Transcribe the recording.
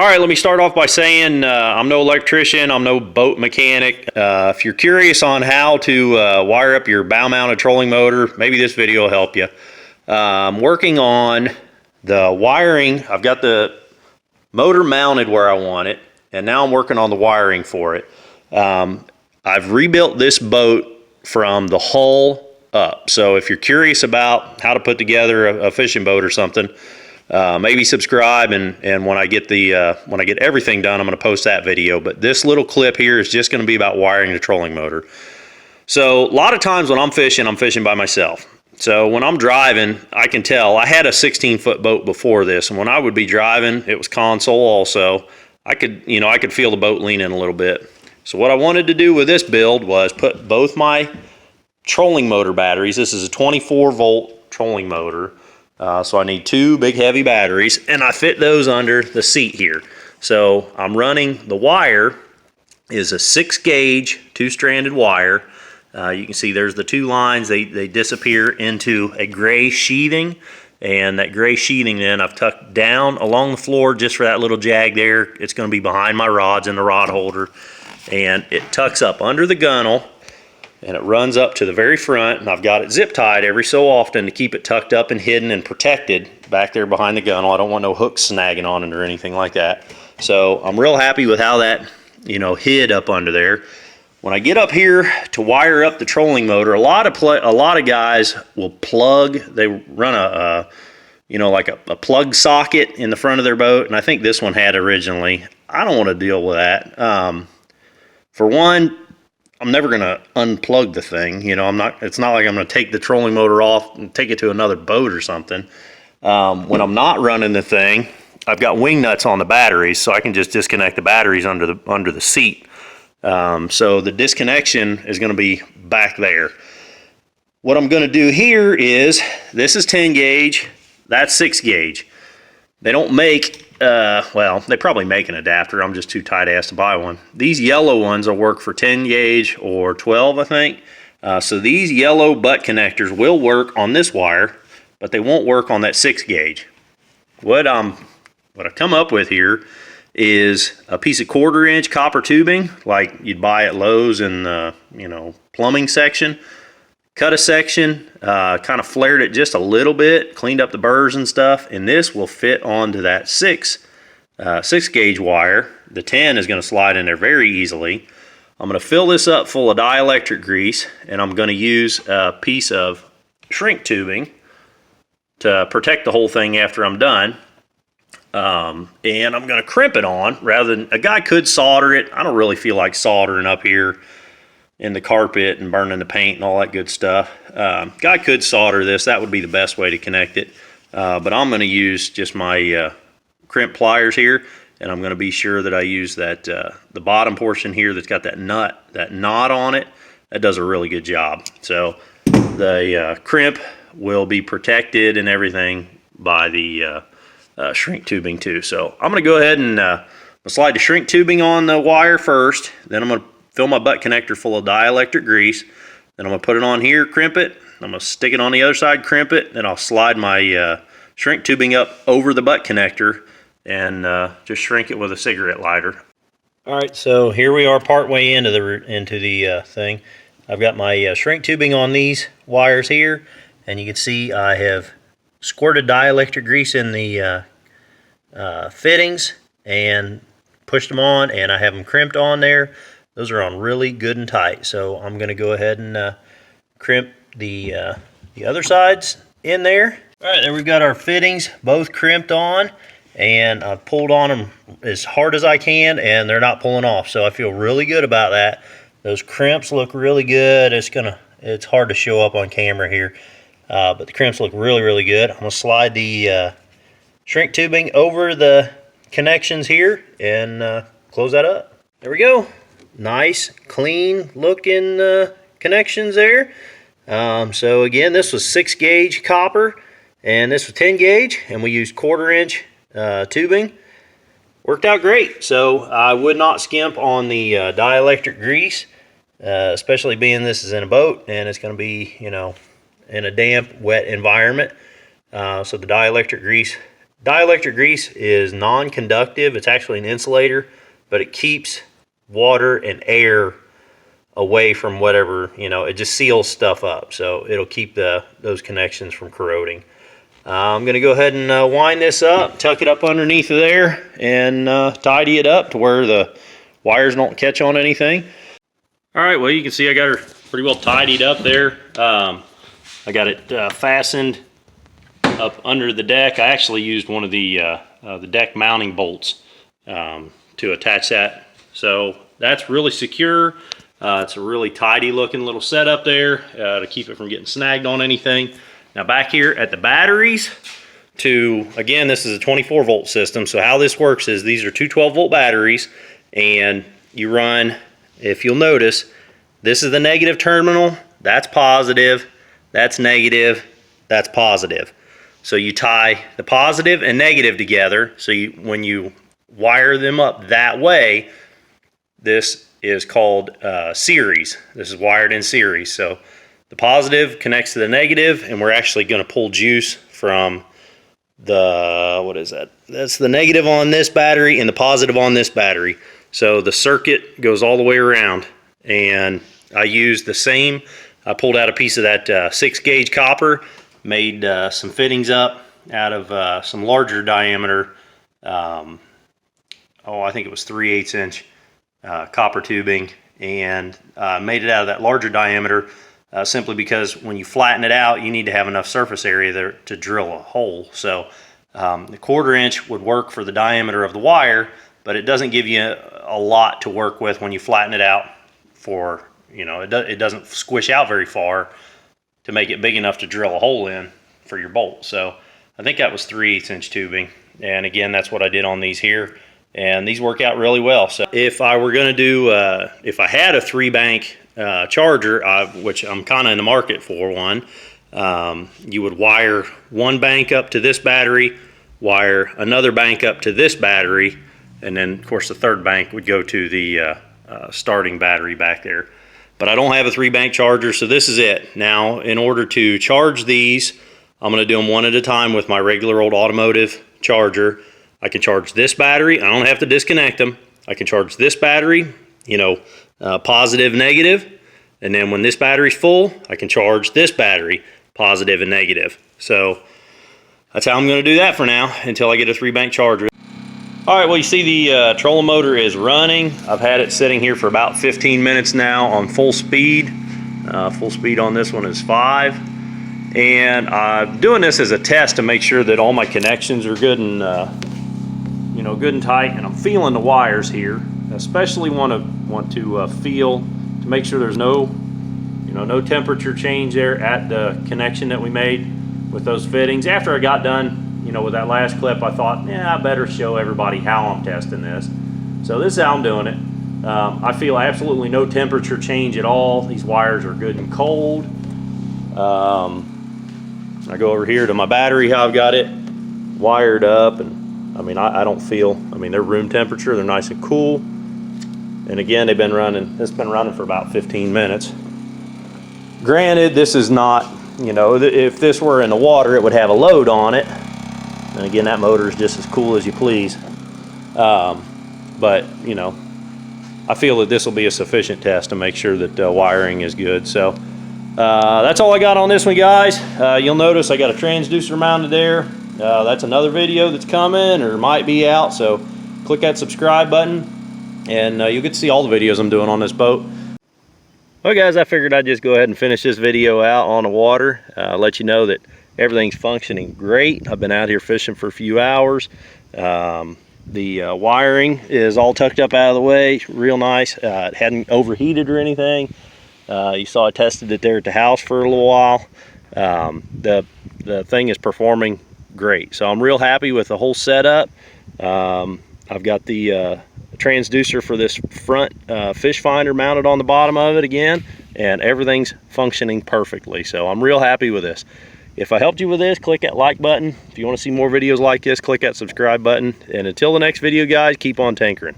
All right, let me start off by saying I'm no electrician, I'm no boat mechanic. If you're curious on how to wire up your bow-mounted trolling motor, maybe this video will help you. I'm working on the wiring. I've got the motor mounted where I want it, and now I'm working on the wiring for it. I've rebuilt this boat from the hull up. So if you're curious about how to put together a fishing boat or something, maybe subscribe, and when I get everything done, I'm going to post that video. But this little clip here is just going to be about wiring the trolling motor. So a lot of times when I'm fishing by myself. So when I'm driving, I can tell. I had a 16-foot boat before this, and when I would be driving, it was console also. I could feel the boat leaning a little bit. So what I wanted to do with this build was put both my trolling motor batteries. This is a 24-volt trolling motor. So I need two big heavy batteries, and I fit those under the seat here. So I'm running, the wire is a 6-gauge 2-stranded wire. You can see there's the two lines. They disappear into a gray sheathing, and that gray sheathing then I've tucked down along the floor just for that little jag there. It's going to be behind my rods in the rod holder, and it tucks up under the gunnel, and it runs up to the very front, and I've got it zip tied every so often to keep it tucked up and hidden and protected back there behind the gunnel. I don't want no hooks snagging on it or anything like that. So I'm real happy with how that, hid up under there. When I get up here to wire up the trolling motor, a lot of guys will plug. They run like a plug socket in the front of their boat, and I think this one had originally. I don't want to deal with that. For one, I'm never going to unplug the thing. It's not like I'm going to take the trolling motor off and take it to another boat or something. When I'm not running the thing, I've got wing nuts on the batteries, so I can just disconnect the batteries under the seat. So the disconnection is going to be back there. What I'm going to do here is, this is 10 gauge, that's 6 gauge. They don't make, they probably make an adapter. I'm just too tight-ass to buy one. These yellow ones will work for 10 gauge or 12, I think. So these yellow butt connectors will work on this wire, but they won't work on that 6 gauge. What I've come up with here is a piece of 1/4-inch copper tubing, like you'd buy at Lowe's in the plumbing section. Cut a section, kind of flared it just a little bit, cleaned up the burrs and stuff, and this will fit onto that 6 gauge wire. The 10 is going to slide in there very easily. I'm going to fill this up full of dielectric grease, and I'm going to use a piece of shrink tubing to protect the whole thing after I'm done. And I'm going to crimp it on rather than, a guy could solder it. I don't really feel like soldering up here in the carpet and burning the paint and all that good stuff. Guy could solder this. That would be the best way to connect it. But I'm going to use just my crimp pliers here, and I'm going to be sure that I use that the bottom portion here that's got that knot on it. That does a really good job. So the crimp will be protected and everything by the shrink tubing too. So I'm going to go ahead and slide the shrink tubing on the wire first. Then I'm going to fill my butt connector full of dielectric grease. Then I'm going to put it on here, crimp it. I'm going to stick it on the other side, crimp it. Then I'll slide my shrink tubing up over the butt connector and just shrink it with a cigarette lighter. All right, so here we are partway into the thing. I've got my shrink tubing on these wires here, and you can see I have squirted dielectric grease in the fittings and pushed them on, and I have them crimped on there. Those are on really good and tight, so I'm going to go ahead and crimp the other sides in there. All right, there we've got our fittings both crimped on, and I've pulled on them as hard as I can, and they're not pulling off, so I feel really good about that. Those crimps look really good. It's hard to show up on camera here, but the crimps look really, really good. I'm going to slide the shrink tubing over the connections here and close that up. There we go. Nice, clean looking connections there. So again, this was 6 gauge copper, and this was 10 gauge, and we used 1/4-inch tubing. Worked out great. So I would not skimp on the dielectric grease, especially being this is in a boat and it's going to be, in a damp, wet environment. So the dielectric grease Dielectric grease is non-conductive. It's actually an insulator, but it keeps water and air away from whatever, it just seals stuff up. So it'll keep those connections from corroding. I'm going to go ahead and wind this up, tuck it up underneath there, and tidy it up to where the wires don't catch on anything. All right, well, you can see I got her pretty well tidied up there. I got it fastened up under the deck. I actually used one of the deck mounting bolts to attach that. So that's really secure. It's a really tidy looking little setup there to keep it from getting snagged on anything. Now back here at the batteries, again, this is a 24 volt system. So how this works is these are two 12 volt batteries, and you run, if you'll notice, this is the negative terminal, that's positive, that's negative, that's positive. So you tie the positive and negative together. So when you wire them up that way, this is called series. This is wired in series. So the positive connects to the negative, and we're actually going to pull juice from the, what is that? That's the negative on this battery and the positive on this battery. So the circuit goes all the way around, and I used the same. I pulled out a piece of that 6 gauge copper, made some fittings up out of some larger diameter, I think it was 3/8 inch copper tubing, and made it out of that larger diameter simply because when you flatten it out, you need to have enough surface area there to drill a hole. So the 1/4 inch would work for the diameter of the wire, but it doesn't give you a lot to work with when you flatten it out for, it doesn't squish out very far to make it big enough to drill a hole in for your bolt. So I think that was 3/8 inch tubing. And again, that's what I did on these here. And these work out really well. So if I were going to do, if I had a 3-bank charger, which I'm kind of in the market for one, you would wire one bank up to this battery, wire another bank up to this battery, and then of course the third bank would go to the starting battery back there. But I don't have a 3-bank charger, so this is it. Now, in order to charge these, I'm going to do them one at a time with my regular old automotive charger. I can charge this battery. I don't have to disconnect them. I can charge this battery, positive, negative. And then when this battery's full, I can charge this battery, positive and negative. So that's how I'm going to do that for now until I get a 3-bank charger. All right, well, you see the trolling motor is running. I've had it sitting here for about 15 minutes now on full speed. Full speed on this one is 5. And I'm doing this as a test to make sure that all my connections are good and good and tight. And I'm feeling the wires here. Especially want to feel to make sure there's no temperature change there at the connection that we made with those fittings. After I got done, with that last clip, I thought, I better show everybody how I'm testing this. So this is how I'm doing it. I feel absolutely no temperature change at all. These wires are good and cold. I go over here to my battery, how I've got it wired up, and I don't feel, they're room temperature, they're nice and cool. And again, it's been running for about 15 minutes. Granted, this is not, if this were in the water, it would have a load on it. And again, that motor is just as cool as you please. But, I feel that this will be a sufficient test to make sure that wiring is good. So that's all I got on this one, guys. You'll notice I got a transducer mounted there. That's another video that's coming or might be out. So click that subscribe button, and you'll get to see all the videos I'm doing on this boat. Well, guys, I figured I'd just go ahead and finish this video out on the water. Let you know that everything's functioning great. I've been out here fishing for a few hours. The wiring is all tucked up out of the way, real nice. It hadn't overheated or anything. You saw I tested it there at the house for a little while. The thing is performing great, so I'm real happy with the whole setup. I've got the transducer for this front fish finder mounted on the bottom of it again, and everything's functioning perfectly, so I'm real happy with this. If I helped you with this, click that like button. If you want to see more videos like this, click that subscribe button. And until the next video, guys, keep on tinkering.